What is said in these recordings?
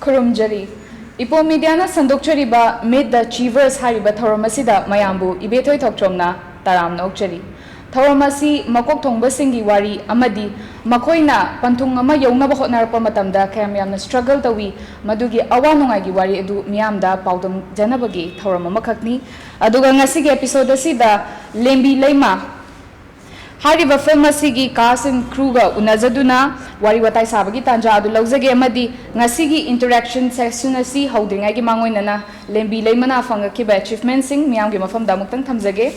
Kurumjari. EPOM Media na Sandokchariba Meet the Achievers Hariba Thoromasida Mayambu IBETHOI THOKCHOM na Taram Nokchari. Thoramasi Makok Thongba Singhi Wari Amadi Makoina Pantung Ama Yonaba Hotnarapa Matamda Kayam struggle tawi Madugi Awa Nungai Wari Edu Miamda Paudum Janabagi Thorama Makakni Aduga Ngasigi episode sida Lembi Leima Hariba film asigi cast and crew ga unazaduna wari watai sabagi tanja adu lauzage amadi ngasigi interaction session asi houdingai gi mangoina na lembi leimana fangaki achievement sing miyam gi mafam da muktang thamjage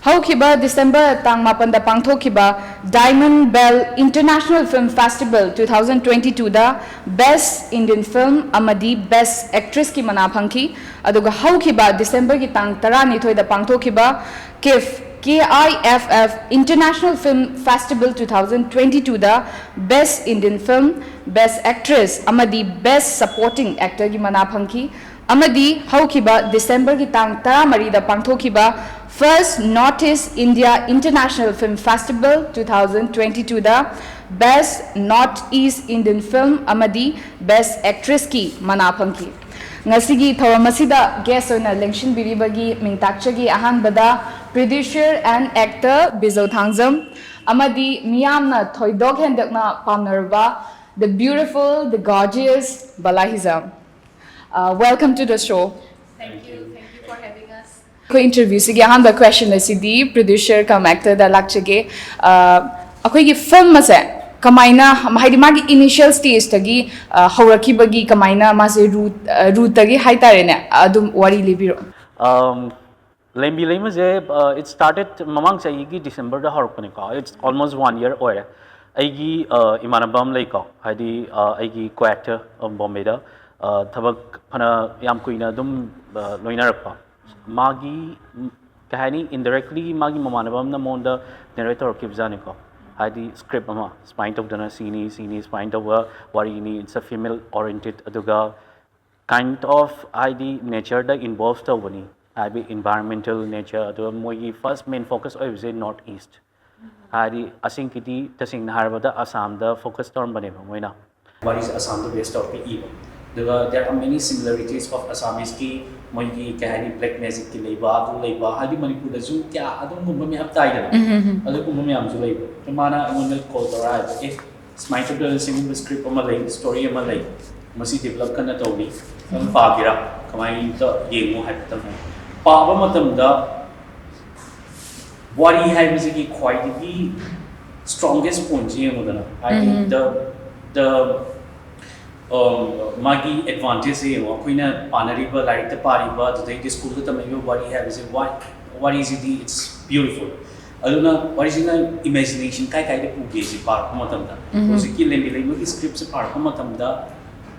haukiba December tang mapan da pangthokiba Diamond Bell International Film Festival 2022 da Best Indian Film amadi Best Actress ki mana phangki aduga haukiba December gi tang 12 da pangthokiba KIFF International Film Festival 2022 da Best Indian Film, Best Actress, amadi Best Supporting Actor gi mana phangki, amadi haukiba December gi tang 13 da pangthokiba First Northeast India International Film Festival 2022 da Best Northeast Indian Film, amadi Best Actress ki mana phangki. Ngasigi thoramasida guest oina lengshin biribagi mingtakchagi ahanbada producer and actor Bijou Thangjaam amadi miyamna thoidok hendakna pamnarba the beautiful, the gorgeous BALA HIJAM. Welcome to the show. Thank you for having us. Ko interview sige ahanba question asidi producer kam actor da lakchage akoi gi film mase Kamaina haidi magi initial stage tagi haurakibagi kamaina mase root tagi haitarene adum wari libiro Lembi Leima it started mamang chayigi December da harpane ka it's almost 1 year old aigi imanabam leiko haidi aigi co-actor Bombay da thabak phana yam kuina dum loinarpa magi kahani indirectly magi mamanabam na monda narrator kibjane ko Hadi script ama spine of dana scene spine of warini it's a female oriented aduga kind of ID nature that involves the wani Hadi environmental nature adu moi first main focus of is northeast Hadi asing kiti tasing naharbada Assam the focus term bane moina what is Assam the best of the evil there are many similarities of Assamese ki moi ki kahani black magic ki leiba hadi Manipur da zu kya adum gumba me ab tai da adu gumba me am zu leiba mana amon call tora if smite of the single script ama lei story ama lei masi develop kana tawni am pa gira kamai to yengu hatam pa ba matam da wari hai misi ki quality strongest point je modana I think the magi advantage is koina panariba like the pariba the school the tamayo body have is what is it it's beautiful aduna what is the imagination kai de puge si par matam da osiki lembi leima ki script se par matam da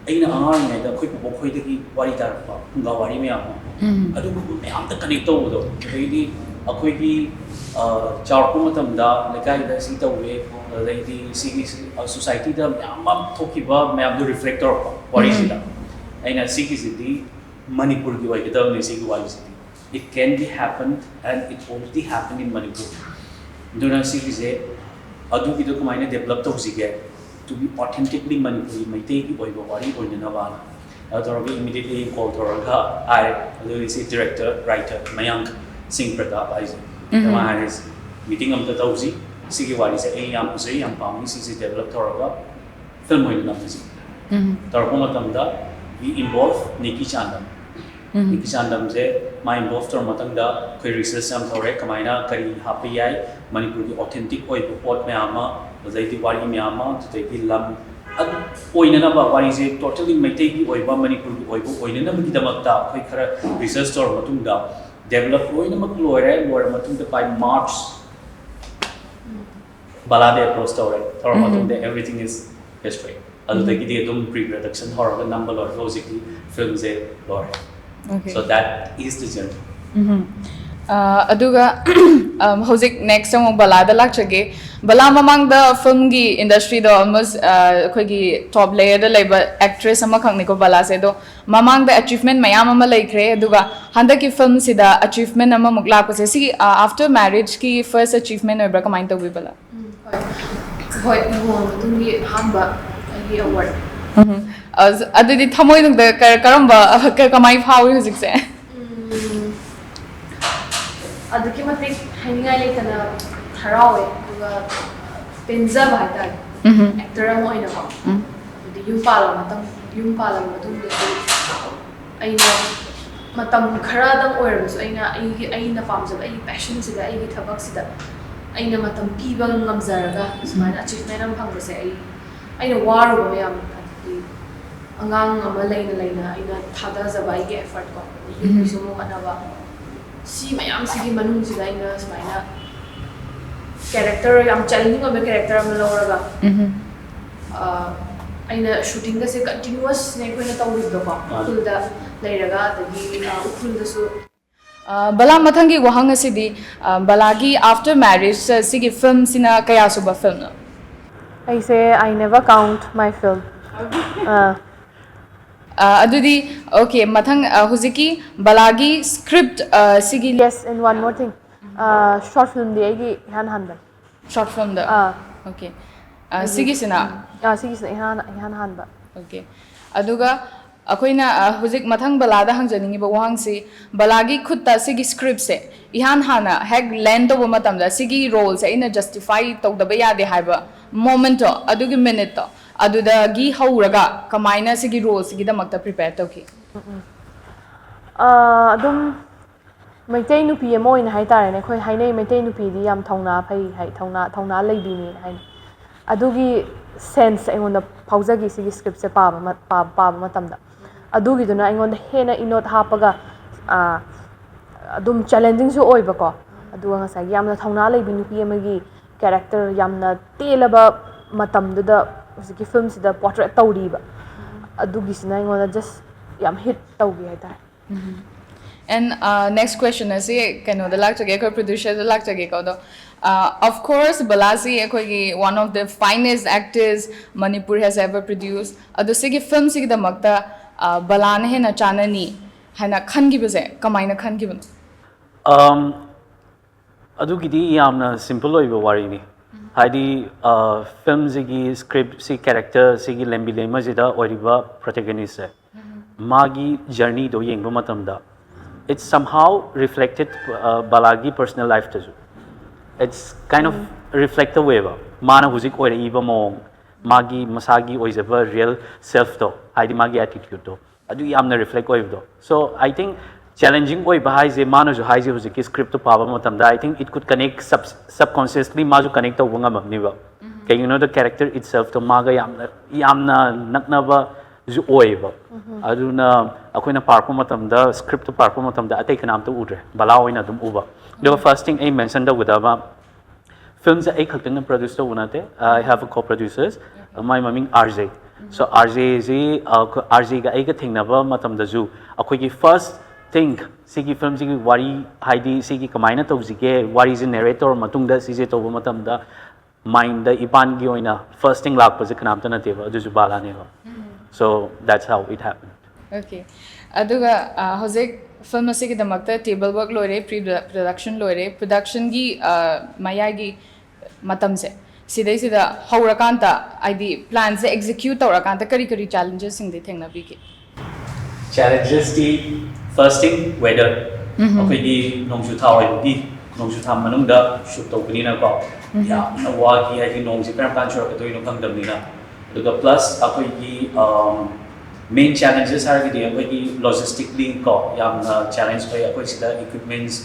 aina angar ne da khoi po khoi de ki wari tar pa nga wari me am adu me am ta connect to do di akhoi ki charpo matam da lekai da si ta we the society the thokiba ma'am the reflector what is it aina siki city Manipur ki wai the siki wai city it can be happened and it already happened in Manipur dona siki se adu ki to kamaina develop to sike to be authentically Manipuri maitei ki wai wari oina na ba adu immediately call thoraga I is director writer Mayank Pratap Singh is meeting am the tausi Sigi wari se yam kusai yam pami sisi develop thoraga film hoina na misi tarpo matam da we involve Niki Chandam je ma involve tor matang da koi research sam thore kamaina kari happy ai Manipur ki authentic oi pot me ama zai di wari me ama zai di lam ad oina na ba wari je totally maitei ki oi ba Manipur ki oi bo oina na ki damak da koi khara research tor matung da develop oina mak loire matung da by March BALA approach to everything is history. Adu taki di dum pre-production horror number or logically films so that is the journey. Aduga hojik next time BALA da lakchage BALA mamang da film gi industry do almost khoi gi top layer da leba actress ama khangni ko BALA se do mamang da achievement mayam ama laikre aduga handa ki film sida achievement ama mukla ko se si after marriage ki first achievement oibra kamain to BALA Hoi luhong tungi hamba award ꯑꯗꯨꯗꯤ ꯊꯃꯣꯏꯅꯨꯡꯗ ꯀꯔꯝꯕ ꯀꯃꯥꯏ ꯐꯥꯎꯏ ꯍꯧꯖꯤꯛꯁꯦ? ꯑꯗꯨꯛꯀꯤ ꯃꯇꯤꯛ ꯍꯥꯏꯅꯤꯡꯉꯥꯏ ꯂꯩꯇꯅ ꯍꯔꯥꯎꯋꯦ ꯑꯗꯨꯒ ꯄꯦꯟꯖꯕ ꯍꯥꯏꯇꯥꯔꯦ ꯑꯦꯛꯇꯔ ꯑꯃ ꯑꯣꯏꯅꯀꯣ ꯑꯗꯨꯗꯤ ꯌꯨꯝ ꯄꯥꯜꯂꯕ ꯃꯇꯨꯡꯗꯁꯨ ꯑꯩꯅ ꯃꯇꯝ ꯈꯔꯗꯪ ꯑꯣꯏꯔꯕꯁꯨ ꯑꯩꯅ ꯄꯥꯝꯖꯕ ꯑꯩꯒꯤ ꯄꯦꯁꯟꯁꯤꯗ ꯑꯩꯒꯤ ꯊꯕꯛꯁꯤꯗ ꯑꯩꯅ ꯃꯇꯝ ꯄꯤꯕ ꯉꯝꯖꯔꯒ ꯁꯨꯃꯥꯏꯅ ꯑꯆꯤꯚꯃꯦꯟ ꯑꯃ ꯐꯪꯕꯁꯦ ꯑꯩꯅ ꯋꯥꯔꯨꯕ ꯃꯌꯥꯝ ꯑꯗꯨꯗꯤ ꯑꯉꯥꯡ ꯑꯃ ꯂꯩꯅ ꯑꯩꯅ ꯊꯥꯗꯖꯕ ꯑꯩꯒꯤ ꯑꯦꯐꯔꯠ ꯀꯣ ꯌꯨꯝꯒꯤꯁꯨ ꯑꯃꯨꯛ ꯍꯣꯠꯅꯕ ꯁꯤ ꯃꯌꯥꯝꯁꯤꯒꯤ ꯃꯅꯨꯡꯁꯤꯗ ꯑꯩꯅ ꯁꯨꯃꯥꯏꯅ ꯀꯦꯔꯦꯛꯇꯔ ꯌꯥꯝ ꯆꯦꯂꯦꯟꯖꯤꯡ ꯑꯣꯏꯕ ꯀꯦꯔꯦꯛꯇꯔ ꯑꯃ ꯂꯧꯔꯒ ꯑꯩꯅ ꯁꯨꯇꯤꯡꯒꯁꯦ ꯀꯟꯇꯤꯅ꯭ꯌꯨꯋꯁꯅꯦ ꯑꯩꯈꯣꯏꯅ ꯇꯧꯔꯤꯕꯗꯣꯀꯣ ꯎꯈ꯭ꯔꯨꯜꯗ ꯂꯩꯔꯒ ꯑꯗꯒꯤ ꯎꯈ꯭ꯔꯨꯜꯗꯁꯨ ꯕꯂꯥ ꯃꯊꯪꯒꯤ ꯋꯥꯍꯪ ꯑꯁꯤꯗꯤ ꯕꯂꯥꯒꯤ ꯑꯥꯐꯇꯔ ꯃꯦꯔꯤꯖ ꯁꯤꯒꯤ ꯐꯤꯜꯝꯁꯤꯅ ꯀꯌꯥ ꯁꯨꯕ ꯐꯤꯜꯝꯅꯣ? ꯑꯩꯁꯦ I never count my film. ꯑꯗꯨꯗꯤ ꯑꯣꯀꯦ ꯃꯊꯪ ꯍꯧꯖꯤꯛꯀꯤ ꯕꯂꯥꯒꯤ ꯁ꯭ꯀ꯭ꯔꯤꯞꯠ ꯁꯤꯒꯤ Yes, and one more thing. Short film di aigi ihan hanba. Short ꯐꯤꯜꯝꯗ ꯑꯣꯀꯦ ꯁꯤꯒꯤꯁꯤꯅ Sigisna ihan hanba. ꯑꯣꯀꯦ ꯑꯗꯨꯒ ꯑꯩꯈꯣꯏꯅ ꯍꯧꯖꯤꯛ ꯃꯊꯪ ꯕꯂꯥꯗ ꯍꯪꯖꯅꯤꯡꯉꯤꯕ ꯋꯥꯍꯪꯁꯤ ꯕꯂꯥꯒꯤ ꯈꯨꯠꯇ ꯁꯤꯒꯤ ꯁ꯭ꯀ꯭ꯔꯤꯞꯁꯦ ꯏꯍꯥꯟ ꯍꯥꯟꯅ ꯍꯦꯛ ꯂꯦꯟ ꯇꯧꯕ ꯃꯇꯝꯗ ꯁꯤꯒꯤ ꯔꯣꯜꯁꯦ ꯑꯩꯅ ꯖꯁꯇꯤꯐꯥꯏ ꯇꯧꯗꯕ ꯌꯥꯗꯦ ꯍꯥꯏꯕ ꯃꯣꯃꯦꯟꯠꯇꯣ ꯑꯗꯨꯒꯤ ꯃꯤꯅꯤꯠꯇꯣ ꯑꯗꯨꯗꯒꯤ ꯍꯧꯔꯒ ꯀꯃꯥꯏꯅ ꯁꯤꯒꯤ ꯔꯣꯜꯁꯤꯒꯤꯗꯃꯛꯇ ꯄ꯭ꯔꯤꯄꯦꯌꯔ ꯇꯧꯈꯤ? Adum Maitai nupi ama oina haitare ne khoi hainai maitai nupi di yam thongna phai hai thongna leibi ni hai adugi sense aingonda phaujagi sigi script se pa matamda adugi duna aingonda hena inot hapaga adum challenging su oiba ko aduga ngasai yamna thongna leibi nupi amagi character yamna telaba matamduda sigi film sida portrait tawriba adugi sina aingonda just yam hit tawgi haitare. And next question is the producer of course Balasi one of the finest actors Manipur has ever produced adu sigi film sigi da makta balana hena chanani hana khangibase kamaina khangibano adu gidi yamna simple oiba wari ni haidi film sigi script si character sigi lembi leima jida oriba protagonist se magi journey do yengba matamda it's somehow reflected Balagi personal life too. It's kind of reflect the way mana huzik oira iba mong magi masagi oizaba real self to haidi magi attitude to adu yamna reflect oiba so I think challenging oi bahai je mana jo haiji huzik script to paba matam da I think it could connect subconsciously ma jo connect to bunga mamni ba okay you know the character itself to maga yamna nakna ba ju oiba aduna akoina parko matamda script to parko matamda atei kanam to udre bala oina dum uba the first thing I mentioned da widaba films ai khakten produce to unate I have a co-producers my maming RJ so RJ ga ai ga thingnaba matamda ju akoigi first thing sigi film sigi wari haidi sigi kamaina tawjige wari je narrator matungda sije to matamda mind da ipan gi oina first thing lakpa je kanam ta nateba adu ju bala ne ba so that's how it happened. Okay. Aduga hojek film asigi damakta table work loire pre-production loire production gi mayagi matam se sidai sida haurakanta id plan se execute taurakanta kari challenges sing de thengna bi ki challenges di first thing weather okay di nongju tha oi bi nongju tha manungda shoot tawbini na ko ya na wa gi hai di nongji karam kan chura to ino kangdam ni na aduga plus akoigi main challenges are the logistically ko yam challenge by akoi sida equipments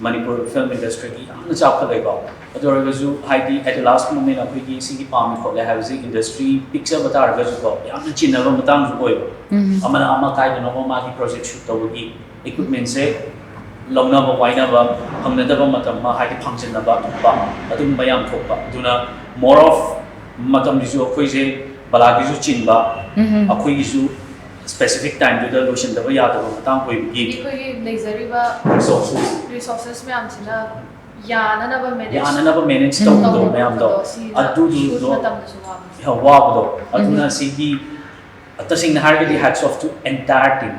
Manipur film industry ki yamna chapka lego adorga ju haidi at the last moment akoigi sigi pam ko le have the industry picture batar ga ju ko yamna chinaba matang ju koi amana ama kai no ma ki project shoot tawgi equipment se longna ba waina ba hamna da ba matam ma haidi function na ba adum bayam thokpa duna more of matam ju akoi je balagi ju chinba akoi ju specific time to the lotion the ya the matang koi gi ꯑꯩꯈꯣꯏꯒꯤ ꯂꯩꯖꯔꯤꯕ resources ꯃꯌꯥꯝꯁꯤꯅ ꯌꯥꯅꯅꯕ manage tawdo mayam do adu do ꯃꯇꯝꯗꯁꯨ ꯋꯥꯕ ya wabdo aduna sigi atasing na hargadi hats off to entire team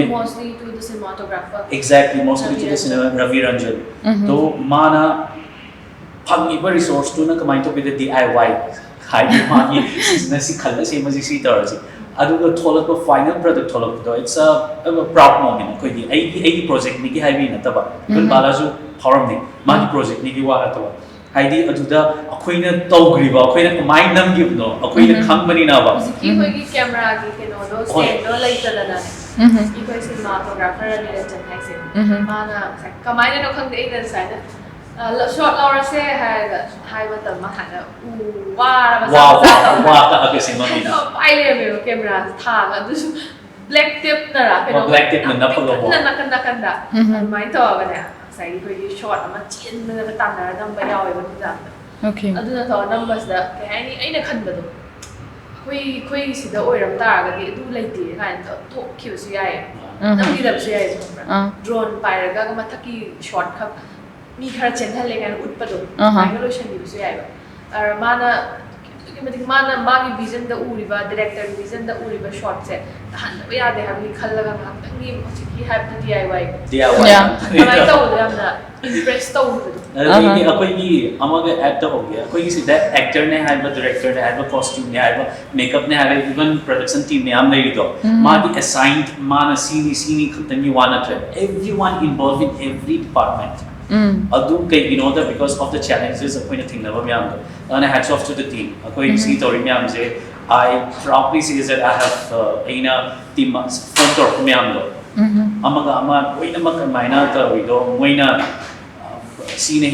mostly to the cinematographer. Mostly to the cinematographer. Ravi Ranjan. So mana ꯐꯪꯉꯤꯕ ꯔꯤꯁꯣꯔꯁꯇꯨꯅ ꯀꯃꯥꯏꯅ ꯇꯧꯒꯦꯗ DIY ꯍꯥꯏꯗꯤ ꯃꯥꯒꯤ ꯁꯤꯁꯤꯅ ꯁꯤ ꯈꯜꯂ ꯁꯦꯝꯃꯁꯤ ꯁꯤ ꯇꯧꯔꯁꯤ ꯑꯗꯨꯒ ꯊꯣꯛꯂꯛꯄ ꯐꯥꯏꯅꯦꯜ ꯄ꯭ꯔꯗꯛ ꯊꯣꯛꯂꯛꯄꯗꯣ it's a proud moment ꯑꯩꯈꯣꯏꯒꯤ ꯑꯩꯒꯤ ꯄ꯭ꯔꯣꯖꯦꯛꯅꯤꯒꯤ ꯍꯥꯏꯕꯤ ꯅꯠꯇꯕ ꯏꯚꯟ ꯕꯥꯂꯥꯁꯨ ꯐꯥꯎꯔꯝꯅꯤ ꯃꯥꯒꯤ ꯄ꯭ꯔꯣꯖꯦꯛꯅꯤꯒꯤ ꯋꯥ ꯅꯠꯇꯕ ꯍꯥꯏꯗꯤ ꯑꯗꯨꯗ ꯑꯩꯈꯣꯏꯅ ꯇꯧꯈ꯭ꯔꯤꯕ ꯑꯩꯈꯣꯏꯅ ꯀꯃꯥꯏꯅ ꯅꯝꯈꯤꯕꯅꯣ ꯑꯩꯈꯣꯏꯅ ꯈꯪꯕꯅꯤꯅꯕ ꯍꯧꯖꯤꯛꯀꯤ ꯑꯩꯈꯣꯏꯒꯤ ꯀꯦꯃꯦꯔꯥꯒꯤ ꯀꯩꯅꯣꯗꯣ ꯁ꯭ꯇꯦꯟꯗꯣ ꯂꯩꯇꯗꯅ ꯑꯩꯈꯣꯏ ꯁꯤꯅꯦꯃꯥꯇꯣꯒ꯭ꯔꯥꯐꯔ ꯅꯤꯔꯟꯖꯟ ꯍꯥꯏꯁꯦ ꯃꯥꯅ ꯀꯃꯥꯏꯅꯅꯣ ꯈꯪꯗꯦ ꯑꯩꯅ ꯉꯁꯥꯏꯅ ꯁꯣꯠ ꯂꯧꯔꯁꯦ ꯍꯥꯏꯔꯒ ꯍꯥꯏꯕ ꯃꯇꯝꯗ ꯍꯥꯟꯅ ꯋꯥ ꯀꯛꯑꯒ ꯁꯦꯝꯃꯝꯃꯤꯅ ꯄꯥꯏ ꯂꯩꯔꯝꯃꯦꯕ ꯀꯦꯃꯦꯔꯥꯁꯦ ꯊꯥꯒ ꯑꯗꯨꯁꯨ ꯕ꯭ꯂꯦꯛ ꯇꯦꯞꯅꯔꯥ ꯀꯩꯅꯣ ꯕ꯭ꯂꯦꯛ ꯇꯦꯞꯅ ꯅꯞꯄꯒ ꯅꯥꯀꯟꯗ ꯑꯗꯨꯃꯥꯏꯅ ꯇꯧꯔꯒꯅꯦ ꯉꯁꯥꯏꯒꯤ ꯑꯩꯈꯣꯏꯒꯤ ꯁꯣꯠ ꯑꯃ ꯆꯦꯟꯕꯗꯒ ꯇꯥꯟꯅꯔ ꯅꯝꯕ ꯌꯥꯎꯋꯦꯕ ꯅꯨꯡꯗꯥꯡꯗ ꯑꯗꯨꯅ ꯇꯧꯔ ꯅꯝꯕꯁꯤꯗ ꯀꯩ ꯍꯥꯏꯅꯤ ꯑꯩꯅ ꯈꯟꯕꯗꯣ ꯑꯩꯈꯣꯏ ꯁꯤꯗ ꯑꯣꯏꯔꯝ ꯇꯥꯔꯒꯗꯤ ꯑꯗꯨ ꯂꯩꯇꯦ ꯀꯥꯏꯅ ꯊꯣꯛꯈꯤꯕꯁꯨ ꯌꯥꯏꯌꯦ ꯅꯝꯈꯤꯗꯕꯁꯨ ꯌꯥꯏꯌꯦ ꯈꯪꯕ꯭ꯔꯥ ꯗ꯭ꯔꯣꯟ ꯄꯥꯏꯔꯒ ꯃꯊꯛꯀꯤ ꯁꯣꯠ ꯈꯛ ꯃꯤ khara chenhale kaina utpado mai lotion di bisu yaiba mana mana magi vision da uriba director vision da uriba shot se han ba yade habni khallaga ngaktangi chiki happy DIY amai tawdu yamna impress tawdu ꯑꯩꯈꯣꯏꯒꯤ ꯑꯃꯒ ꯑꯦꯗ ꯇꯧꯍꯧꯒꯦ ꯑꯩꯈꯣꯏꯒꯤ ꯁꯤꯗ ꯑꯦꯛꯇꯔꯅꯦ ꯍꯥꯏꯕ ꯗꯤꯔꯦꯛꯇꯔꯅꯦ ꯍꯥꯏꯕ ꯀꯣꯁꯇ꯭ꯌꯨꯝꯅꯦ ꯍꯥꯏꯕ ꯃꯦꯀꯞꯅꯦ ꯍꯥꯏꯕ even production team ꯃꯌꯥꯝ ꯂꯩꯔꯤꯗꯣ ꯃꯥꯒꯤ ꯑꯦꯁꯥꯏꯟ ꯃꯥꯅ ꯁꯤꯅꯤ ꯈꯛꯇꯪꯒꯤ ꯋꯥ ꯅꯠꯇ꯭ꯔꯦ everyone involved in every department ꯑꯗꯨ ꯀꯩꯒꯤꯅꯣꯗ because of the challenges ꯑꯩꯈꯣꯏꯅ ꯊꯦꯡꯅꯕ ꯃꯌꯥꯝꯗꯣ ꯑꯗꯨꯅ hats off to the team ꯑꯩꯈꯣꯏ ꯁꯤ ꯇꯧꯔꯤ ꯃꯌꯥꯝꯁꯦ I proudly say that I have ꯑꯩꯅ ꯇꯤꯝ ꯐꯣꯟ ꯇꯧꯔꯛꯄ ꯃꯌꯥꯝꯗꯣ ꯑꯃꯒ ꯑꯃ ꯂꯣꯏꯅꯃꯛ ꯑꯗꯨꯃꯥꯏꯅ ꯇꯧꯔꯤꯗꯣ ꯃꯣꯏꯅ sine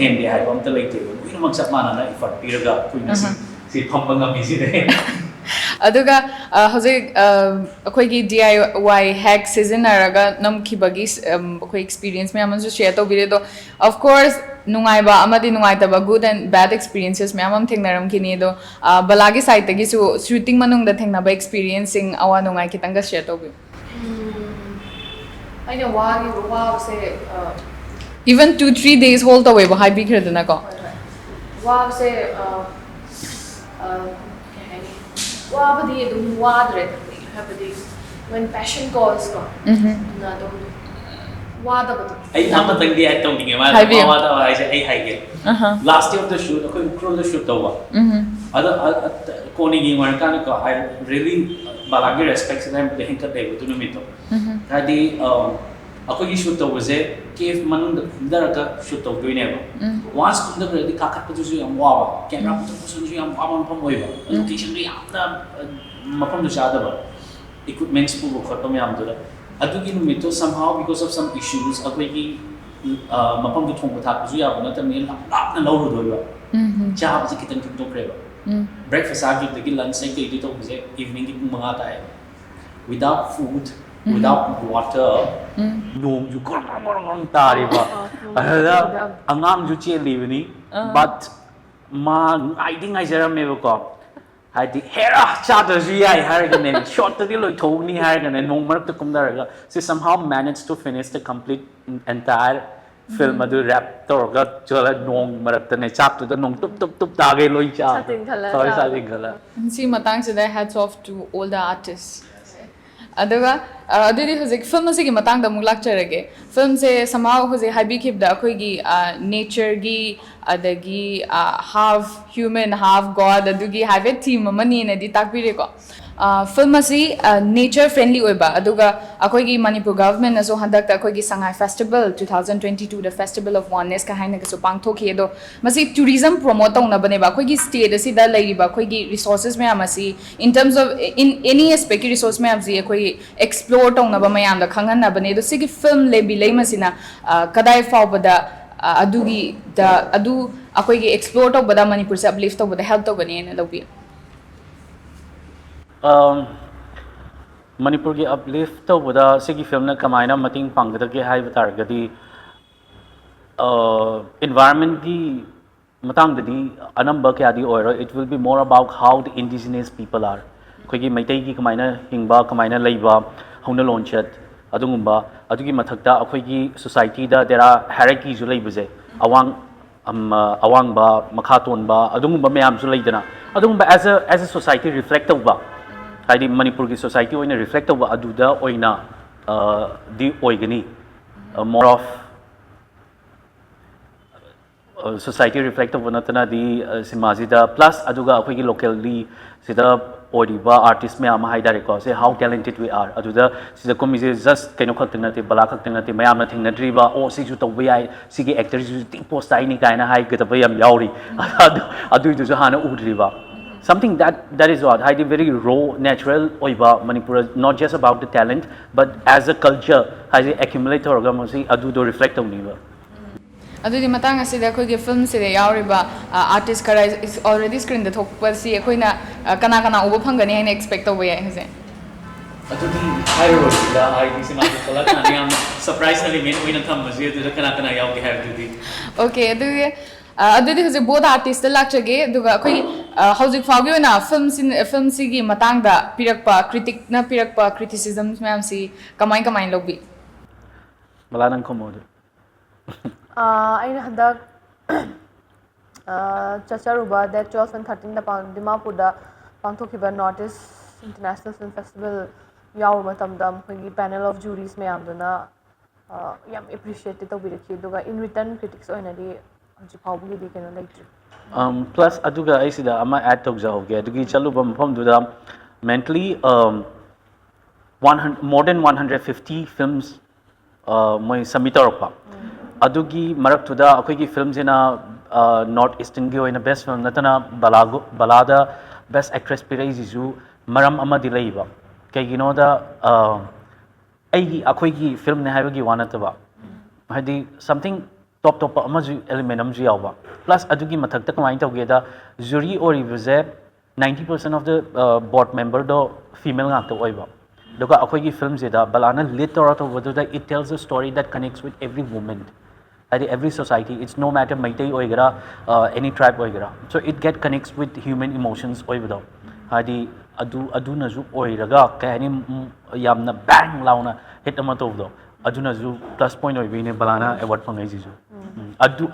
hendi hai amta leite loina mak chap mana na effort piraga kuina si phamba ngami si de aduga hojik akhoi DIY hack sizinaraga namkhibagi akhoi experience me amanju share to bire do of course nungai ba amadi nungai ta ba good and bad experiences me amam thengnaram kini do balagi side tagi su shooting manung da thengna ba experiencing awa nungai kitanga share to bi aina wa se even 2-3 days hold away ba high big na ko wa se wa ba di dum wa dre have the when passion calls ko na do wa da ba ai am tang di ai tong ni ma wa da ai se ai hai ge last day of the shoot ko crew the shoot to wa ada ko ni gi mar kan ko I really balagi respect them the hinka de tu no mito tadi akhoi shoot to was KIFF manung daraga shoot to doineba once kunda gradi kakat pa ju yam wa ba camera pa ju yam wa ba pam oi ba location ri amna mapam du chada ba equipments pu khot pa yam dura adu gi numito somehow because of some issues akhoi gi mapam du thong pa thak ju ya ba na tam ni lap na lo ro doi ba cha ba ji kitan kim to kre ba breakfast agi de gi lunch sai ke di to je evening gi manga ta hai without food without water nong ju korong tari ba ada angam ju cheli bani but ma I think I jara me ko hadi hera cha da ju yai har ga ne short ta di loi thong ni har ga ne nong mar ta kum dar ga so somehow managed to finish the complete entire film adu rap tor ga chola nong mar ta ne chap ta nong tup ta ge loi cha sorry sa ding khala si matang se da hats off to all the artists aduga adudi hojik film se gi matang da mulak charage film se somehow hojik habi khib da khoi gi nature gi adagi half human half god adugi have theme mani ne di takbire ko film asi nature friendly oiba aduga akhoi gi Manipur government aso handak ta akhoi gi Sangai festival 2022 the festival of oneness ka haina ka so pangthoki edo masi tourism promote tongna bane ba akhoi gi state asi da lai ba akhoi gi resources me amasi in terms of in any aspect resource me amsi akhoi explore tongna ba mayam da khangan na bane do sigi film lembi leima sina kadai fawbada adugi da adu akhoi gi explore to bada Manipur se uplift to bada help to bane na lobi Manipur ki uplift to buda sigi film na kamaina mating pangda ke hai batar gadi environment ki matang dadi anamba kya di oiro it will be more about how the indigenous people are koi ki maitai ki kamaina hingba kamaina leiba hauna launchet adungumba adugi mathakta akhoi ki society da there are hierarchies ju leibaje awang ba makhaton ba adungumba mayam ju leidana adungumba as a society reflect ba haidi Manipur ki society oina reflect ba aduda oina di oigani more of society reflect of natana di simazida plus aduga akhoi gi locally sida oriba artist me ama haidare ko say how talented we are aduda sida komi just kaino khaktina te bala khaktina te mayam na thingna driba o si ju tawai ai sigi actor ju ti post ai ni kaina hai gata bayam yauri adu ju hana udriba something that is what haidi very raw natural oiba Manipur not just about the talent but as a culture has accumulator organization adu do reflect on niba ꯑꯗꯨꯗꯤ ꯃꯇꯥꯡ ꯑꯁꯤꯗ ꯑꯩꯈꯣꯏꯒꯤ ꯐꯤꯜꯝꯁꯤꯗ ꯌꯥꯎꯔꯤꯕ artist ꯈꯔ already ꯁ꯭ꯀ꯭ꯔꯤꯟꯗ ꯊꯣꯛꯄꯁꯤ ꯑꯩꯈꯣꯏꯅ ꯀꯅꯥ ꯀꯅꯥ ꯎꯕ ꯐꯪꯒꯅꯤ ꯍꯥꯏꯅ ꯑꯦꯛꯁꯄꯦꯛ ꯇꯧꯕ ꯌꯥꯏ ꯍꯧꯖꯤꯛ ꯑꯗꯨꯗꯤ ꯍꯥꯏꯔꯣꯏꯗ ꯍꯥꯏꯗꯤ ꯁꯤꯃꯥꯁꯦ ꯊꯣꯛꯂꯛꯀꯥꯟꯗ ꯌꯥꯝ ꯁꯔꯄ꯭ꯔꯥꯏꯁ ꯑꯦꯂꯤꯃꯦꯟ ꯑꯣꯏꯅ ꯊꯝꯕꯁꯦ ꯑꯗꯨꯗ ꯀꯅꯥ ꯌꯥꯎꯒꯦ ꯍꯥꯏꯕꯗꯨꯗꯤ ꯑꯣꯀꯦ ꯑꯗꯨꯗꯤ ꯍꯧꯖꯤꯛ ꯕꯣꯠ ꯑꯥꯔꯇꯤꯁꯇ ꯂꯥꯛꯆꯒꯦ ꯑꯗꯨꯒ ꯑꯩꯈꯣꯏ ꯍꯧꯖꯤꯛ ꯐꯥꯎꯒꯤ ꯑꯣꯏꯅ ꯐꯤꯜꯝꯁꯤꯒꯤ ꯃꯇꯥꯡꯗ ꯄꯤꯔꯛꯄ ꯀ꯭ꯔꯤꯇꯤꯛꯅ ꯄꯤꯔꯛꯄ ꯀ꯭ꯔꯤꯇꯤꯁꯤꯖꯝꯁ ꯃꯌꯥꯝꯁꯤ ꯀꯃꯥꯏꯅ ꯂꯧꯕꯤ ꯕꯂꯥ ꯅꯪ ꯈꯨꯝꯃꯣꯗꯨ ꯑꯩꯅ ꯍꯟꯗꯛ ꯆꯠꯆꯔꯨꯕ ꯗꯦꯠ 12 and 13 ꯗꯤꯃꯥꯄꯨꯔꯗ ꯄꯥꯡꯊꯣꯛꯈꯤꯕ north east international film festival ꯌꯥꯎꯕ ꯃꯇꯝꯗ ꯃꯈꯣꯏꯒꯤ ꯄꯦꯅꯦꯜ ꯑꯣꯐ ꯖꯨꯔꯤꯁ ꯃꯌꯥꯝꯗꯨꯅ ꯌꯥꯝ ꯑꯦꯄ꯭ꯔꯤꯁꯤꯌꯦꯠ ꯇꯧꯕꯤꯔꯛꯈꯤ ꯑꯗꯨꯒ ꯏꯟ ꯔꯤꯇꯔꯟ ꯀ꯭ꯔꯤꯇꯤꯛꯁ ꯑꯣꯏꯅꯗꯤ ꯍꯧꯖꯤꯛ ꯐꯥꯎꯕꯒꯤꯗꯤ ꯀꯩꯅꯣ ꯂꯩꯇ꯭ꯔꯤ plus aduga aisida ama add tawjahogge adugi chaluba mafamduda mentally more than 150 films moi submit tawrakpa adugi maraktuda akoigi films ina north eastern gi oina best film natana balada best actress pirai jisu maram amadi leiba kaigino da aigi akoigi film ne haibagi wanataba hadi something top amaju element amju yawa plus adugi mathakta kamai tawgeda jury oribize 90% of the board member do female ngakta oiba doga akoigi film jeda balana lit to it tells a story that connects with every woman at every society it's no matter maitai oigara any tribe oigara so it connects with human emotions oibado hadi adu na ju oiraga kani yamna bang launa hit ama tawdo aduna ju plus point oibine balana award pangai ji ju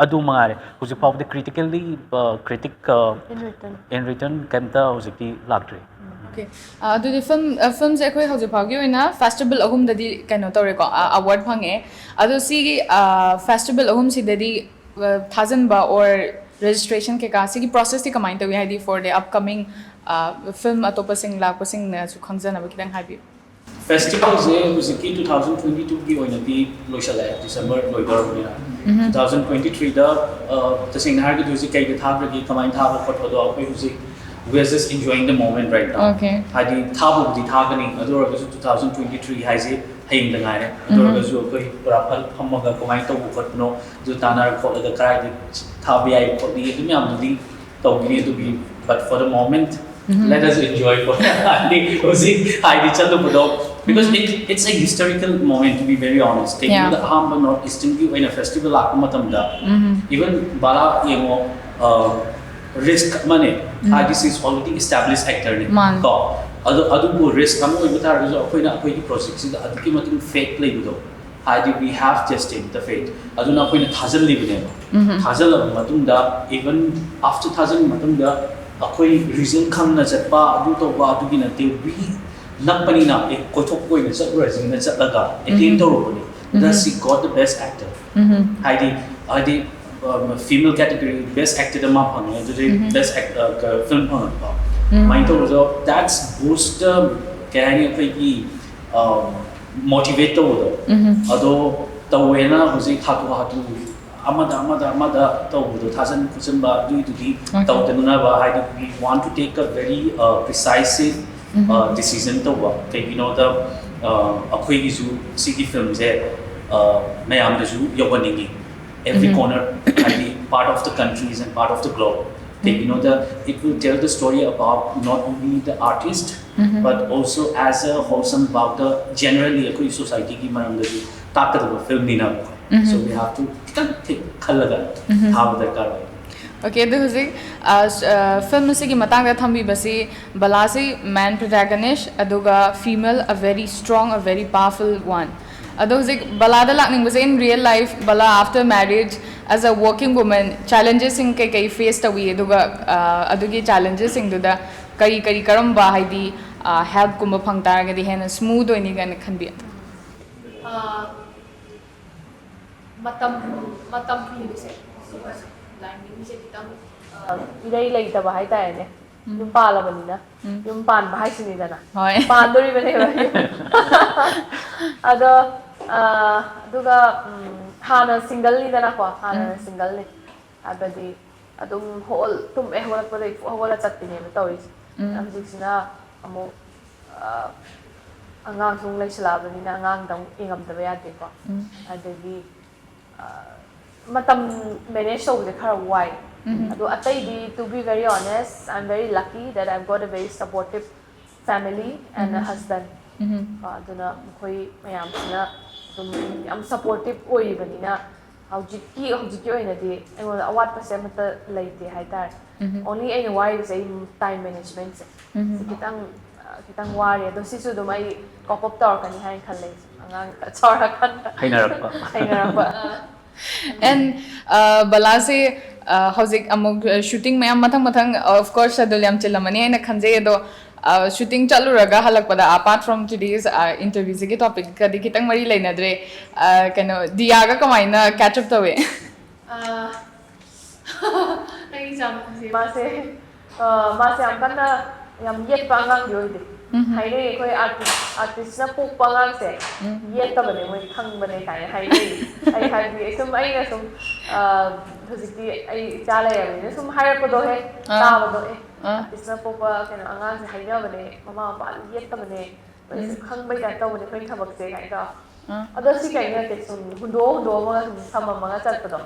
adu mangare huji pau the critically critic in return kanta hujiki lagtre okay adudi films ekoi hojik phagi oina festival ahum dadi kaino tore ko award phange adu si festival ahum si dadi thousand ba or registration ke ka si process ti kamai tawi haidi for the upcoming film atopa sing lakpa sing na su khangjana ba kidang habi festival je hujiki 2022 ki oina di loisala December loigar bina 2023 da tasing har ki hujik kai thab ragi kamai thab photo do akoi hujik we are just enjoying the moment right now okay hadi thabu di thagani adora ga 2023 haise haying da ngare adora ga ju koi pura phal phammaga kamai to bukhatno ju tanar khol da kai thabi ai khodi dum yam di to bi to be but for the moment let us enjoy for hadi hujik haidi chalu bodo because it's a historical moment to be very honest taking the Ahamba North Eastern View in a festival akamatamda even bala yemo risk money this is already established actor ni ko adu risk amu ibutar jo akoina akoi project sida adu ki matin fake play budo hadi we have tested the fate aduna akoina thazal li bune thazal matumda even after thazal matumda akoi reason khangna chatpa adu to ba adu gi na te we nakpani na ek kothok koi na chatra jing na chatlaga attain to robani thus he got the best actor hadi female category best actor the map on the best film on mind to that's boost kani apni motivate to ado tawena hoji hatu amada to thousand kuchamba do to tanuna ba we want to take a very precise decision to you know the akhoi gi ju sigi film je mayam da ju yobaningi every corner part of the countries and part of the globe you know it will tell the story about not only the artist but also as a wholesome about the generally a society ki maram da takat film ni na so we have to think khalaga how that kar okay the huzik film sigi matang da thambi basi bala si man protagonist aduga female a very strong a very powerful one aduzik balada lakning was in real life bala after marriage as a working woman challenges sing kai face tawi adugi challenges sing duda kari karamba haidi help kumba phangtar ga di hena smooth oini gan khanbi matam pilibise ꯂꯥꯏꯅꯤꯡꯁꯦ ꯈꯤꯇꯪ ꯏꯔꯩ ꯂꯩꯇꯕ ꯍꯥꯏꯇꯥꯔꯦꯅꯦ ꯌꯨꯝ ꯄꯥꯜꯂꯕꯅꯤꯅ ꯌꯨꯝ ꯄꯥꯟꯕ ꯍꯥꯏꯁꯤꯅꯤꯗꯅ ꯍꯣꯏ ꯄꯥꯟꯗꯣꯔꯤꯕꯅꯦꯕ ꯑꯗꯣ ꯑꯗꯨꯒ ꯍꯥꯟꯅ ꯁꯤꯡꯒꯜꯅꯤꯗꯅꯀꯣ ꯍꯥꯟꯅ ꯁꯤꯡꯒꯜꯅꯤ ꯍꯥꯏꯕꯗꯤ ꯑꯗꯨꯝ ꯇꯨꯝꯃꯦ ꯍꯧꯒꯠꯂꯛꯄꯗꯒꯤ ꯍꯧꯒꯠꯂ ꯆꯠꯄꯤꯅꯦꯕ ꯇꯧꯔꯤꯁꯦ ꯍꯧꯖꯤꯛꯁꯤꯅ ꯑꯃꯨꯛ ꯑꯉꯥꯡꯁꯨ ꯂꯩꯁꯜꯂꯛꯑꯕꯅꯤ나 ꯑꯉꯥꯡꯗ ꯑꯃꯨꯛ ꯌꯦꯡꯉꯝꯗꯕ ꯌꯥꯗꯦꯀꯣ ꯑꯗꯒꯤ ꯃꯇꯝ ꯃꯦꯅꯦꯖ ꯇꯧꯕꯁꯦ ꯈꯔ ꯋꯥꯏ ꯑꯗꯣ ꯑꯇꯩꯗꯤ to be very honest I'm very lucky that I've got a very supportive family and a husband ꯑꯗꯨꯅ ꯃꯈꯣꯏ ꯃꯌꯥꯝꯁꯤꯅ ꯑꯗꯨꯝ ꯌꯥꯝ supportive ꯑꯣꯏꯔꯤꯕꯅꯤꯅ ꯍꯧꯖꯤꯛꯀꯤ ꯑꯣꯏꯅꯗꯤ ꯑꯩꯉꯣꯟꯗ ꯑꯋꯥꯠꯄꯁꯦ ꯑꯃꯠꯇ ꯂꯩꯇꯦ ꯍꯥꯏꯇꯥꯔꯦ only ꯑꯩꯅ ꯋꯥꯔꯤꯕꯁꯦ ꯑꯩ time managementꯁꯦ खितंग वारे दो सिसु दो माई कॉप अप तौर कनी हाई खल्ले अंगांग चौड़ा खन हाइनरक्पा and bala se hojik amuk shooting mayam mathang mathang of course adul yam chilamani aina khanje do shooting chalu raga halakpada apart from today's interview se topic kadi kitang mari leinadre kano diya ga kamaina catch up tawe ai jam मासे am kana yam yet pangang yoide हाइने कोई artist ना पोक पंगांग से ये तब बने वो खंग बने काहे हाइने आई हाइने सुम आई ना सुम हजिकी आई चाले यार ने सुम हायर को दो है ताव दो है आर्टिस्ट ना पोक के ना अंगांग से हाइने बने ममा पापा ये तब बने खंग बने जाता बने कोई थबक से काहे का अदो सी काहे ना के सुम हुंदो मगा सुम थम मगा चल पदो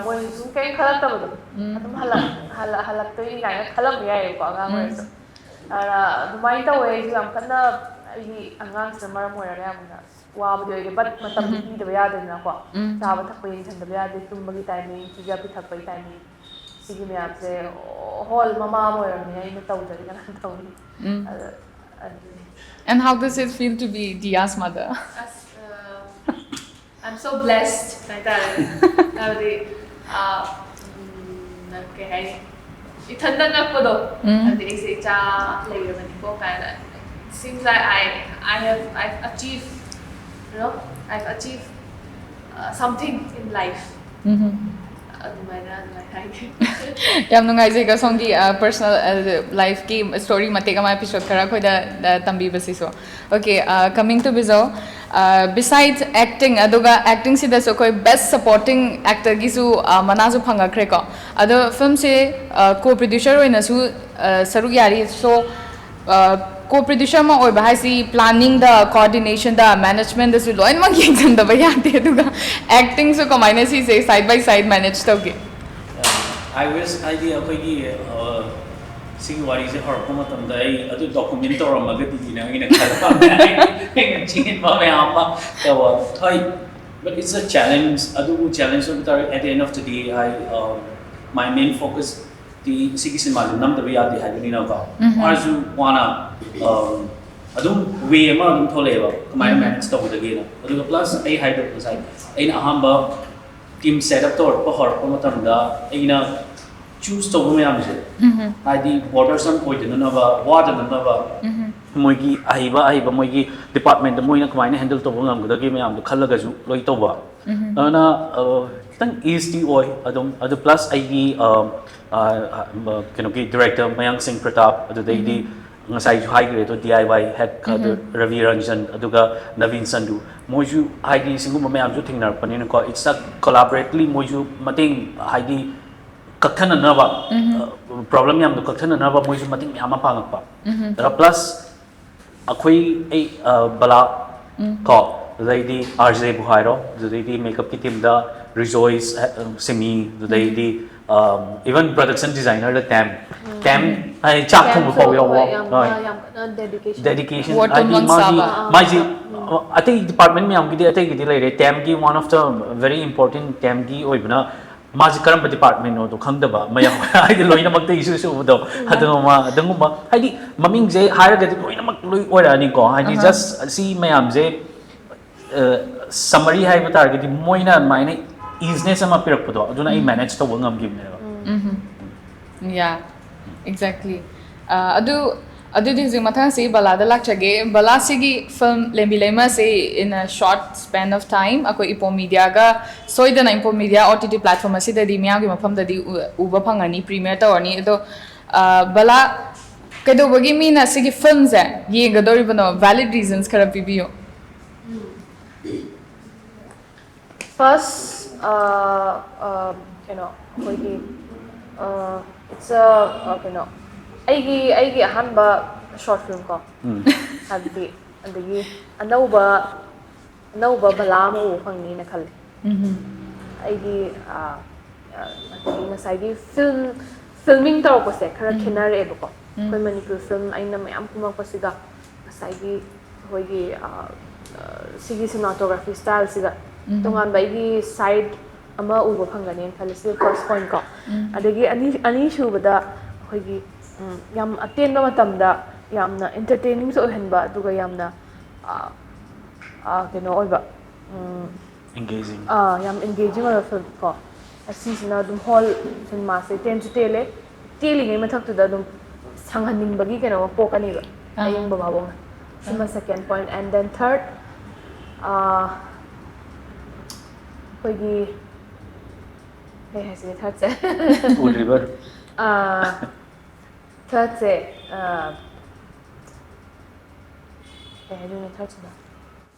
मोय सुम काहे खलक तब दो तुम हलक तो ये काहे खलक यार को अंगांग में अदुमाइन तौवे याम कन्ना अगांगसना मरम ओइरगा यामना वाबदि ओइरे बट मतम पीदबा यादेना को चाबा थकपा येंसनदबा यादे तुंबगी टाइमिंग पिजा पिथकपा टाइमिंग सिगी मैपसे होल ममा ओइरमने आइना तौजरि कना तौनि and how does it feel to be Dia's mother I'm so blessed like that okay hey इथंदा नकपदो अदि इसे चा लेरबनी को कायदा seems like I've achieved I've achieved something in life yam nungai je ga song gi personal life ki story mate ka ma episode khara khoi da tambi basi so okay coming to Bijou besides acting aduga acting si da so koi best supporting actor gi su mana su phanga khre ko ado film se co-producer oina su saruk yari so co-producer ma oi ba si planning the coordination the management the su loin ma yeng jan da ba ya de aduga acting so kamaina si se side by side manage toge I wish idea akhoi sing wari se hor pama tam dai adu document tor ma ga di na ina khala ai chin ba me apa tawa thai but it's a challenge adu challenge of at the end of the day my main focus the sigi cinema nam da ya de ha ni na ka arju wana adum we ma adum thole ba kamai manage to da ge na adu plus ai hide up sai ai na ahamba team setup tor pa hor pama tam da ai na choose to me am je adi border some point na ba ward na ba moigi ahiba moigi department da moina kamaina handle to ngam ga ge me am do khalaga ju loi to ba na tang easy oi adum adu plus ai kino ki director Mayank Pratap adu dai di ngasai ju high grade to DIY head adu Ravi Ranjan aduga Naveen Sandhu moju id singu me am ju thingnar panin ko it's a collaboratively moju mating id kakthana na ba problem yam do kakthana na ba moju mating yam pa ngak pa plus akhoi ai bala ko lady RJ Buhairo the lady makeup ki team da Rejoice Singh the lady even production designer the Tam ai chak thum ko yo dedication I think maji atai department me am ki atai ki lai re Tam ki one of the very important Tam ki oibna maji karam department no to khangdaba maya ai loina mak te isu su do aduma danguma ai maming je hire ga loina mak loi orani ko ai just see mayam je summary hai batar ga moina maina easiness ama pirak podo aduna I manage to ngam gi me yeah exactly adu Adudi hujik mathang se bala da lakchage bala sigi film Lembi Leima se in a short span of time akoi IPOM Media ga soidana IPOM Media OTT platform asida di miyam gi mafam da di uba phangani premiere tawani edo bala kedo bagi mina sigi film se yenga dori bano valid reasons khara pibiyo. First, it's a I ahanba short film ko. Haddi andagi anauba bala mo phangni na khali. Nasagi filming taw ko se khara khenare ko. Koi Manipur film aina mayam kuma ko siga nasagi hoigi sigi cinematography style siga tongan baigi side ama uba phangani khalisi first point ko. Adagi ani shubada hoigi yam atenba matamda yamna entertaining so henba duga yamna oiba engaging yam engaging or film ko asisina dum hall cinema se ten to tele ngai mathak tu da dum sanghaning bagi keno pokani ba ayeng ba babong sima second point. And then third hoigi hey se third se Wood River third se third se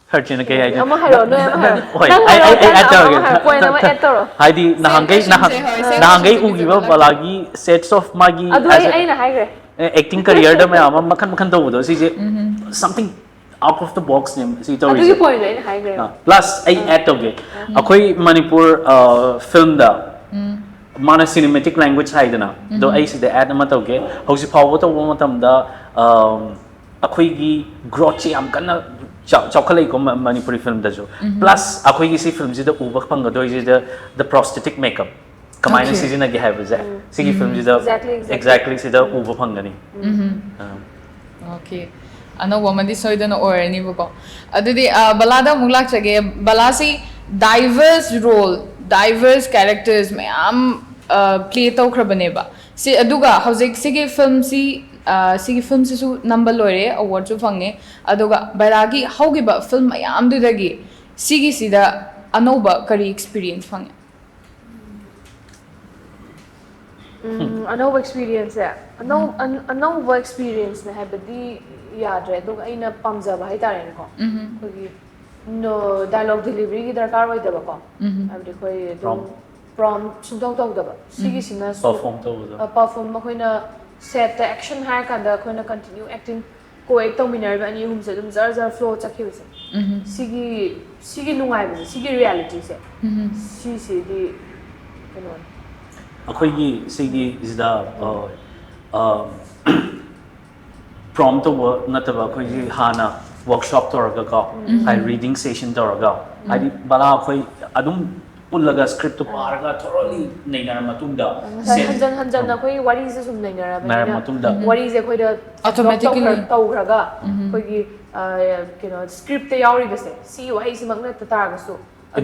Herchina kay ay ama haro no ama haro Oi, ay add tawag. point ama add taro Haidi nahangay ugiba balagi sets of magi adu ay na haigre acting career da may ama makan tawdo si something out of the box name si to adu point ay na haigre plus ay add tawge akoy Manipur film da mana cinematic language haidana do ay si da add na tawge hausi phawo to matam da akoy gi growth am kana chaukalai ko Manipuri film da jo plus akoy gi si film ji da ubak panga do ji da the prosthetic makeup kamaina si na gi have za si film ji da exactly si da ubak panga ni Okay. Ano woman di soidana or ni buko. Adudi balada mulak chage balasi diverse role, diverse characters mayam play to krabane ba. Si aduga hauzik sige film si su number lore award su fange aduga baragi haugi ba film mayam du dagi sige sida anoba kari experience fange. Another experience another experience na habadi yadre dog aina pamjaba hai tare ko kogi no dialogue delivery gi darkar wai daba ko abdi koi prompt sungtong tong daba sigi sina perform ma koina set the action ha kanda koina continue acting ko ek tong minar ba ani hum se dum zar flow chakhi se sigi nungai ba sigi reality se si di kano akoy gi sigi is da prompt to nataba akoy gi hana workshop toraga ka hai reading session toraga ai bala akoy adum pullaga script to paraga thoroughly nainara matunda hanjan na koi wari se sum nainara ba matunda wari se koi da automatically tawraga koi gi script te yauri bese si wai si magna ta ga so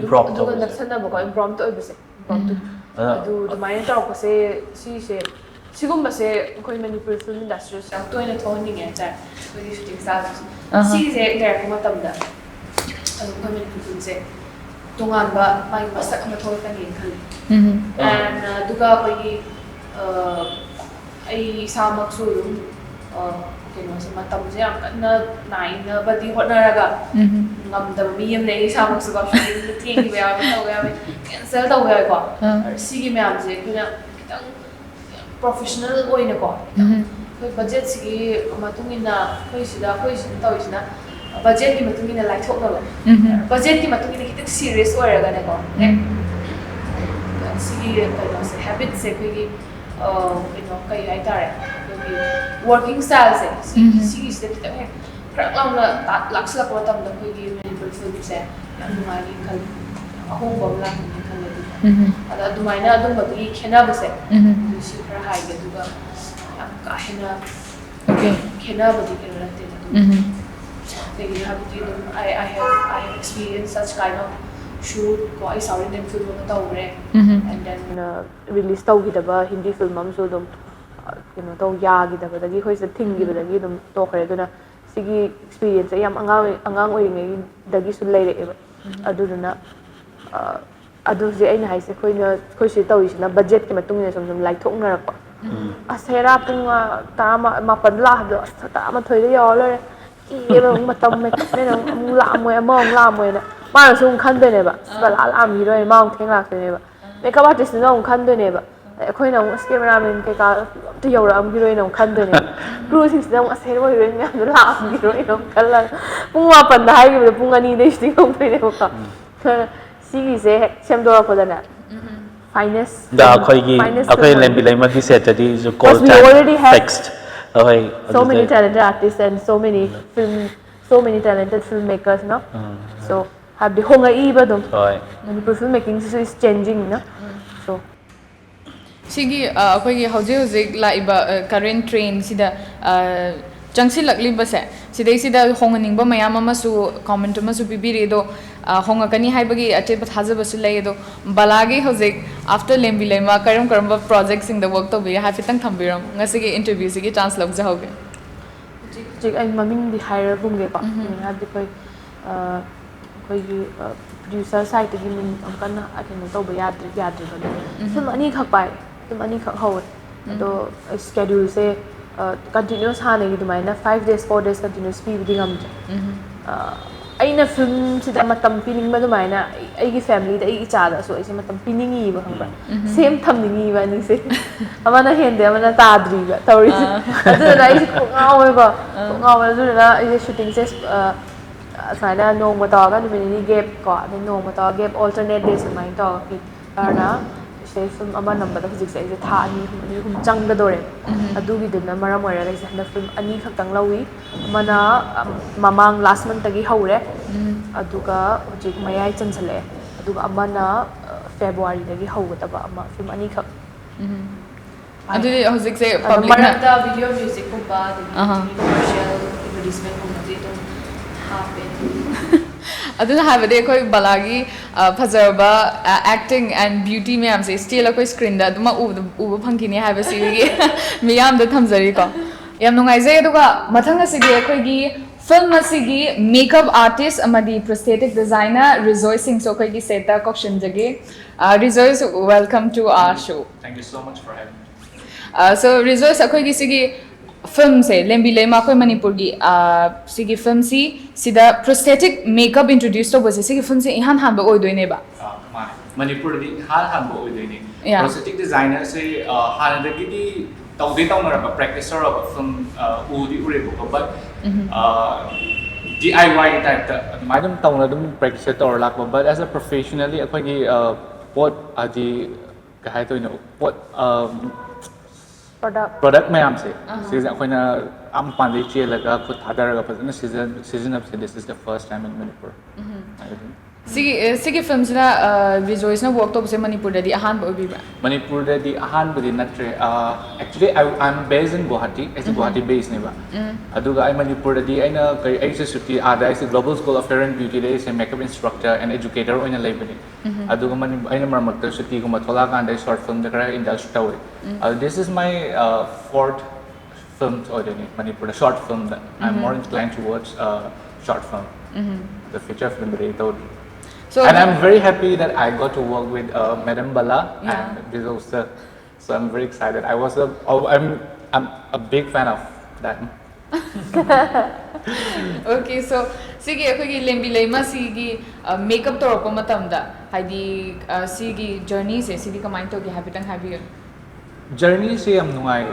impromptu adu ga sanna ba ko impromptu bese impromptu adu the mind taw ko se se sigumba se koi Manipur film industry sa to ina toning ya ta koi shooting stars si se der ko matamda adu koi Manipur film se tungan ba mai masak ama thol kan yin khali and duga koi ai samak su keno se matam je am kan na badi hotnaraga ngam da mi yam nei samak su ba shooting thing ba ya cancel da wa ko sigi me am je kuna kitang professional oi na ko koi budget sigi matungina koi sida taw isina budget ki matungina lai thok da budget ki matungina kitang serious oi raga na ko sigi kano se habit se koi kai ai tare working style se sigi se kitang he krak la laksla ko tam da koi gi Manipur film se yam nungai ni khal ahong bom la ni khal ada dumaina adum bagi khena base si khara hai ge duga yam ka hena Okay. khena bagi ke rate they have to I have experienced such kind of shoot ko I saw in film ta ure and then release tau gi da ba Hindi film am so dum kino to yagidabadagi khoi se thingibadagi dum tokre aduna sigi experience yam angang oiringai dagi su leire aduna adu je aina haise khoi se tawisina budget ki matungina som lai thoknarakpa asera punga tama mapan la do tama thoide yo lore ki matam me ne amung la moy among la moy na ma sung khan de ne ba bala la mi roi ma theng la ne ba makeup artist no khan de ne ba khoi na cameraman ke ka to yo ra am gi roi no khan de ne crew sing na asera roi roi na la am gi roi no kala pung mapan da hai gi pung ani de sting ong pe ne ba sigi se sem do ko da na finest da akhoi lembi leima ki set adi jo call time fixed so many talented artists and so many talented filmmakers no so have the honga iba dum Manipur filmmaking is changing no so sigi akhoi gi hojik la iba current trend sida changsi lakli base sidai sida honganing ba mayam ama su comment ama su bibiri do honga kani haibagi ache ba thaja basu lay do balagi hojik after lembi leima karam ba project sing the work to be have tang thambiram ngasigi interview sigi chance log jahoge jik ai maming di hire bungge pa have the koi gi producer side gi min amkan akin to ba yadri ba film ani khak pai film ani khak ho do schedule se continuous hane gi dumaina 5 days 4 days continuous pi bi ngam aina film sida matam pining ma dumaina ai gi family da ai cha da so ai se matam piningi ba hangba same thamningi ba ni se amana hende amana tadri ba tori adu na ai ko ngawe ba adu na ai shooting se saina no mata ga ni gap ko ni no mata gap alternate days mai to ki arna se film ama number da hujik se ai tha ani hum chang da dore adu gi dum na maram oira ga se na film ani khaktang lawi mana mamang last month tagi haure aduga hujik mayai chanchale aduga amana February dagi haugataba ama film ani khak adu hujik se public marata video music ko ba commercial advertisement ko mate to happen aduna habade koi balagi phajaba acting and beauty me am se still koi screen da duma u phangkini have si gi miyam da thamjari ko yam nungai jai aduga mathang asigi koi gi film asigi makeup artist amadi prosthetic designer REJOICE SINGH so koi gi seta kokshin jage REJOICE welcome to our show. Thank you so much for having me. So REJOICE akoi gi sigi film se lembi leima koi Manipur gi sigi film si sida prosthetic makeup introduce to bose sigi film se ihan han ba oi doine ba Manipur di han bo oidini prosthetic designer se han da gi di tawde tawna ba practicer of film u di ure bo but DIY type ta madam tawna dum practice to lak but as a professionally akoi gi what adi ka hai to no what product mayam se season akoina am pandi chelaga khut hadaraga fazana season of this is the first time in Manipur sigi films na REJOICE na work to bose Manipur da di ahan ba obi ba Manipur da di ahan budi natre actually I'm based in Guwahati as Guwahati based ne ba aduga I Manipur da di aina kai ai se suti ada I Global School of Hair and Beauty da is a makeup instructor and educator oina leibani aduga Manipur aina marmakta suti ko mathola kan da short film da kara industry tawi this is my fourth film already Manipur the short film that I'm more inclined towards short film the feature film that so and I'm very happy that I got to work with Madam Bala and Bijou sir. So I'm very excited. I'm a big fan of that. Okay, so sigi akhoi lembi leima sigi makeup to ropa matam da haidi sigi journey se sigi kamai to gi habitang habi Journey se am nungai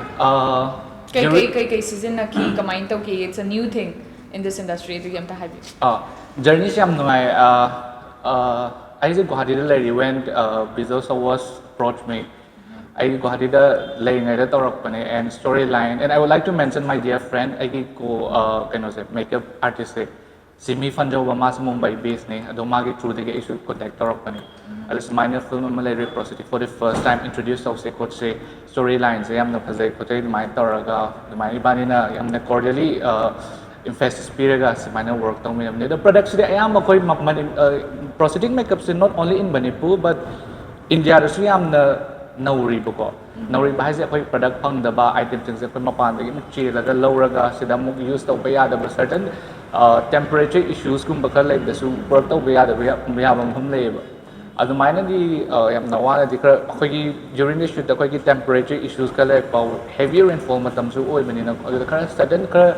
kai season na ki kamai to ki it's a new thing in this industry to gi am ta habi journey se am nungai I was Guwahati da when Bijou sir was approached me I Guwahati da ngai da tawrak pane and storyline and I would like to mention my dear friend I ko kano se makeup artist se Simi Fanjo ba mas Mumbai based ne ado magi through de issue contact tawrak pane alis minor film malay prosthetic for the first time introduced of se coach se storyline se yamna phajai khotai mai tawraga mai bani na yamna cordially emphasis piraga se minor work tong me the products de ayam koi prosthetic makeup se not only in Manipur but India da su yamna nauri boko ꯅꯧꯔꯤꯕ ꯍꯥꯏꯁꯦ ꯑꯩꯈꯣꯏ product ꯐꯪꯗꯕ ꯑꯥꯏꯇꯦꯝꯁꯤꯡꯁꯦ ꯑꯩꯈꯣꯏ ꯃꯄꯥꯟꯗꯒꯤ ꯑꯃꯨꯛ ꯆꯦꯜꯂꯒ ꯂꯧꯔꯒ ꯁꯤꯗ ꯑꯃꯨꯛ ꯌꯨꯁ ꯇꯧꯕ ꯌꯥꯗꯕ ꯁꯔꯇꯟ ꯇꯦꯝꯄꯔꯦꯆꯔ ꯏꯁꯨꯁꯀꯨꯝꯕ ꯈꯔ ꯂꯩꯕꯗꯁꯨ ꯋꯔꯛ ꯇꯧꯕ ꯌꯥꯕ ꯃꯐꯝ ꯂꯩꯌꯦꯕ ꯑꯗꯨꯃꯥꯏꯅꯗꯤ ꯌꯥꯝꯅ ꯋꯥꯅꯗꯤ ꯈꯔ ꯑꯩꯈꯣꯏꯒꯤ ꯖꯨꯔꯤꯡ ꯗ ꯁꯨꯠꯇ ꯑꯩꯈꯣꯏꯒꯤ ꯇꯦꯝꯄꯔꯦꯆꯔ ꯏꯁꯨꯁ ꯈꯔ ꯂꯩꯔꯛꯄ ꯍꯦꯚꯤ ꯔꯦꯟꯐꯣꯜ ꯃꯇꯝꯁꯨ ꯑꯣꯏꯕꯅꯤꯅ ꯑꯗꯨꯗ ꯈꯔ ꯁꯗꯟ ꯈꯔ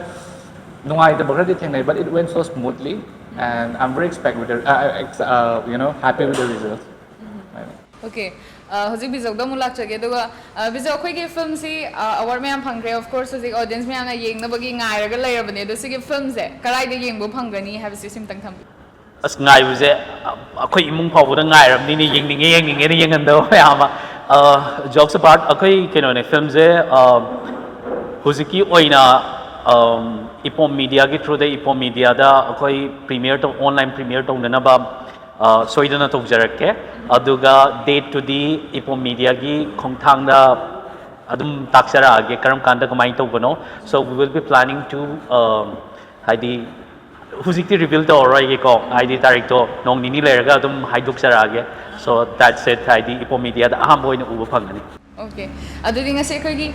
ꯅꯨꯡꯉꯥꯏꯇꯕ ꯈꯔꯗꯤ ꯊꯦꯡꯅꯩ but it went so smoothly and I'm very happy with the results. Okay. Hojik Bijou da mulak chage duga Bijou khoi gi film si award mayam phangre of course hojik audience mayam na yeng na bagi ngai raga lairabane do sigi film se karai de yeng bo phangani have si sim tang tham as ngai buje akhoi imung phau da ngai ram ni yengninge ni yengan do yama jokes apart akhoi keno ne film je hojiki oina EPOM media ki through the EPOM media da akhoi premiere to online premiere to na ba soidana tokjarakke aduga date to the EPOM media gi khongthang da adum taksara age karam kanda kamai tobano so we will be planning to haidi hujikti reveal to roi ge ko haidi tarik to nong nini leraga adum haiduk sara age so that's it haidi EPOM media da aham boina ubu phangani. Okay. Adudi ngase khoi gi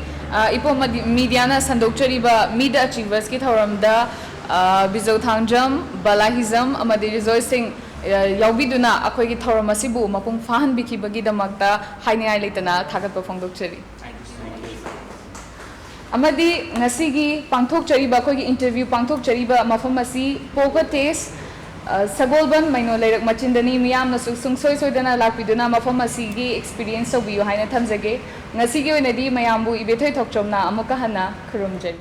EPOM media na sandokchariba media achievers ki thoram da Bijou Thangjaam BALA HIJAM amadi REJOICE SINGH yaubiduna akhoi gi thoram asibu mapung fahan bikibagi damakta hainai leitana thagatpa phongdokchari amadi ngasi gi pangthokchariba akhoi gi interview pangthokchariba mafam asi poker taste sagolban maino leirak machindani miyam na sungsoi soidana lakpiduna mafam asi gi experience so biu haina thamjage ngasi gi oinadi mayambu IBETHOI THOKCHOM na amuka hana khurumjari.